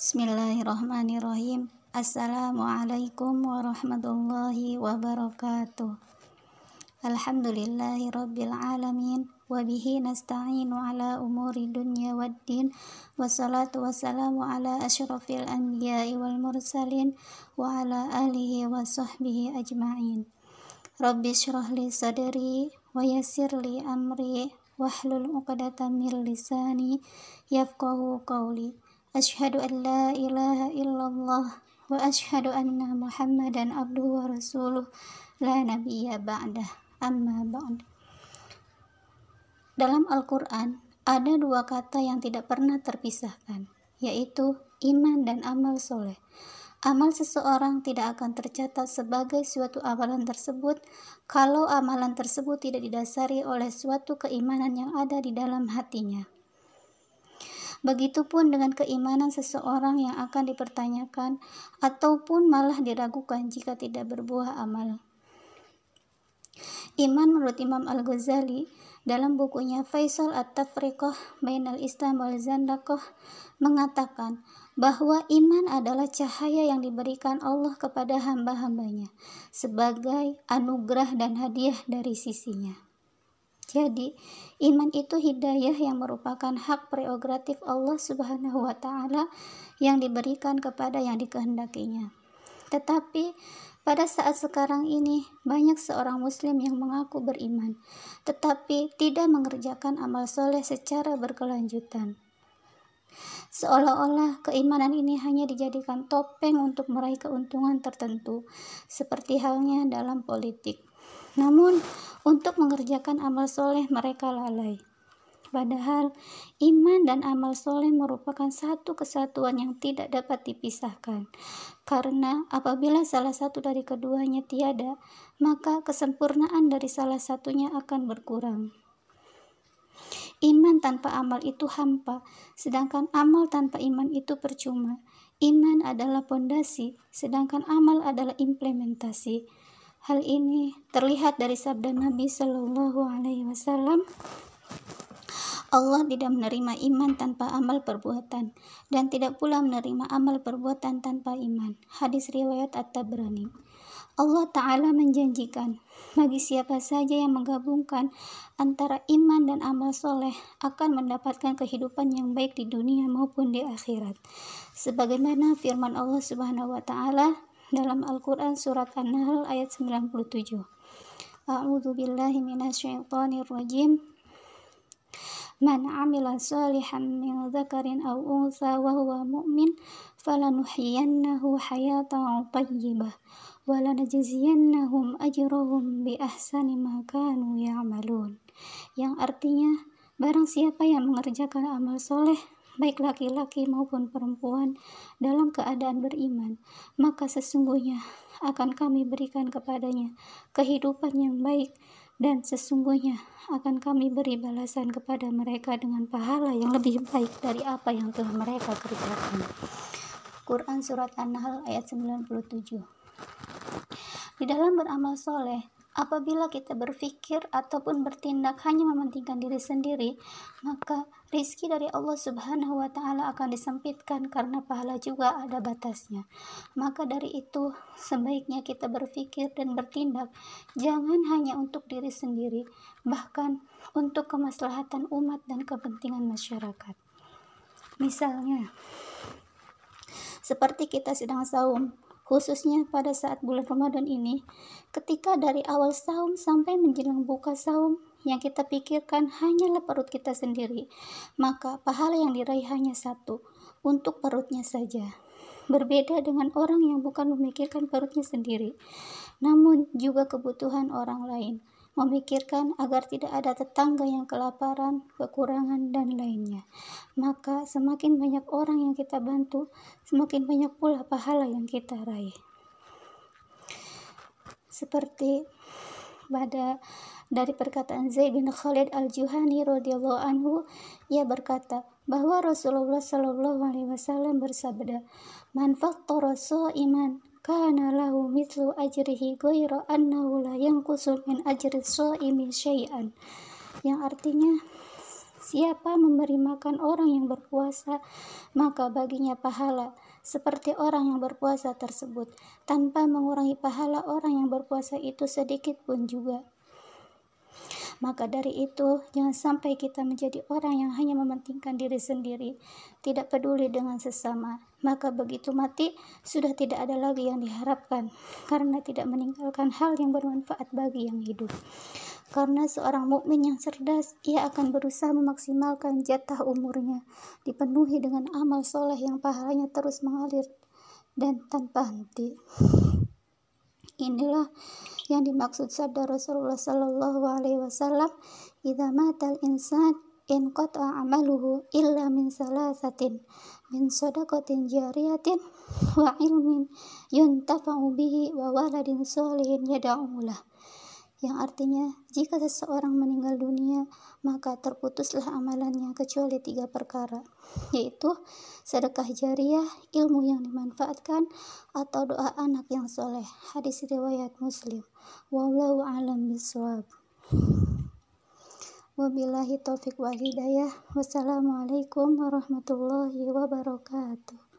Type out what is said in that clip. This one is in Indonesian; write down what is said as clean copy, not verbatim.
Bismillahirrahmanirrahim. Assalamualaikum warahmatullahi wabarakatuh. Alhamdulillahi rabbil alamin. Wabihi nasta'inu ala umuri dunya waddin. Wassalatu wassalamu ala asyrafil anbiya'i wal mursalin. Wa ala alihi wa sahbihi ajma'in. Rabbi syrah li sadri wa yassir li amri. Wahlul uqdatan min lisani yafqahu qawli. Asyhadu an la ilaha illallah wa asyhadu anna Muhammadan abduhu wa rasuluh la nabiyya ba'dah. Amma ba'd. Dalam Al-Qur'an ada dua kata yang tidak pernah terpisahkan, yaitu iman dan amal soleh. Amal seseorang tidak akan tercatat sebagai suatu amalan tersebut kalau amalan tersebut tidak didasari oleh suatu keimanan yang ada di dalam hatinya. Begitupun dengan keimanan seseorang yang akan dipertanyakan ataupun malah diragukan jika tidak berbuah amal. Iman menurut Imam Al-Ghazali dalam bukunya Faisal At-Tafriqah Bainal Islam wal Zandaqah mengatakan bahwa iman adalah cahaya yang diberikan Allah kepada hamba-hambanya sebagai anugerah dan hadiah dari sisinya. Jadi, iman itu hidayah yang merupakan hak prerogatif Allah Subhanahu wa Ta'ala yang diberikan kepada yang dikehendakinya. Tetapi pada saat sekarang ini banyak seorang muslim yang mengaku beriman, tetapi tidak mengerjakan amal soleh secara berkelanjutan. Seolah-olah keimanan ini hanya dijadikan topeng untuk meraih keuntungan tertentu, seperti halnya dalam politik. Namun, untuk mengerjakan amal soleh mereka lalai. Padahal, iman dan amal soleh merupakan satu kesatuan yang tidak dapat dipisahkan. Karena apabila salah satu dari keduanya tiada, maka kesempurnaan dari salah satunya akan berkurang. Iman tanpa amal itu hampa, sedangkan amal tanpa iman itu percuma. Iman adalah pondasi, sedangkan amal adalah implementasi. Hal ini terlihat dari sabda Nabi Shallallahu Alaihi Wasallam. Allah tidak menerima iman tanpa amal perbuatan dan tidak pula menerima amal perbuatan tanpa iman. Hadis riwayat At-Tabrani. Allah Ta'ala menjanjikan bagi siapa saja yang menggabungkan antara iman dan amal soleh akan mendapatkan kehidupan yang baik di dunia maupun di akhirat. Sebagaimana firman Allah Subhanahu wa Ta'ala dalam Al-Quran surat An-Nahl ayat 97. A'udzu billahi minasyaitonir rajim. Man 'amila shalihan min dzakarin aw untha wa huwa mu'min falanuhyiyannahu hayatan thayyibah wa lanajziyannahum ajrahum bi ahsani ma kanu ya'malun. Yang artinya, barang siapa yang mengerjakan amal soleh baik laki-laki maupun perempuan dalam keadaan beriman, maka sesungguhnya akan kami berikan kepadanya kehidupan yang baik dan sesungguhnya akan kami beri balasan kepada mereka dengan pahala yang lebih baik dari apa yang telah mereka kerjakan. Quran Surat An-Nahl ayat 97. Di dalam beramal soleh, apabila kita berpikir ataupun bertindak hanya mementingkan diri sendiri, maka rizki dari Allah Subhanahu wa Ta'ala akan disempitkan karena pahala juga ada batasnya. Maka dari itu, sebaiknya kita berpikir dan bertindak jangan hanya untuk diri sendiri, bahkan untuk kemaslahatan umat dan kepentingan masyarakat. Misalnya, seperti kita sedang saum, khususnya pada saat bulan Ramadan ini, ketika dari awal saum sampai menjelang buka saum, yang kita pikirkan hanyalah perut kita sendiri, maka pahala yang diraih hanya satu, untuk perutnya saja. Berbeda dengan orang yang bukan memikirkan perutnya sendiri, namun juga kebutuhan orang lain, memikirkan agar tidak ada tetangga yang kelaparan, kekurangan, dan lainnya. Maka semakin banyak orang yang kita bantu, semakin banyak pula pahala yang kita raih. Seperti dari perkataan Zaid bin Khalid Al-Juhani radhiyallahu anhu, ia berkata bahwa Rasulullah sallallahu alaihi wasallam bersabda, "Man fattara sha'iman kana lahu mithlu ajrihi ghaira annahu la yanqusu min ajri shaimi syai'an." Yang artinya, Siapa memberi makan orang yang berpuasa, maka baginya pahala seperti orang yang berpuasa tersebut, tanpa mengurangi pahala orang yang berpuasa itu sedikit pun juga. Maka dari itu, jangan sampai kita menjadi orang yang hanya mementingkan diri sendiri, tidak peduli dengan sesama. Maka begitu mati, sudah tidak ada lagi yang diharapkan, karena tidak meninggalkan hal yang bermanfaat bagi yang hidup. Karena seorang mukmin yang cerdas, ia akan berusaha memaksimalkan jatah umurnya, dipenuhi dengan amal soleh yang pahalanya terus mengalir dan tanpa henti. Inilah yang dimaksud sabda Rasulullah Sallallahu Alaihi Wasallam, "Idza matal insan inqata'a amaluhu illa min salasatin, min shadaqatin jariyatin wa ilmin yuntafa'u bihi wa waladin sholihin yad'u lah." Yang artinya, jika seseorang meninggal dunia, maka terputuslah amalannya kecuali 3 perkara, yaitu sedekah jariah, ilmu yang dimanfaatkan, atau doa anak yang soleh. Hadis riwayat Muslim. Wallahu a'lam bishawab. Wabillahi taufiq wal hidayah. Wassalamualaikum warahmatullahi wabarakatuh.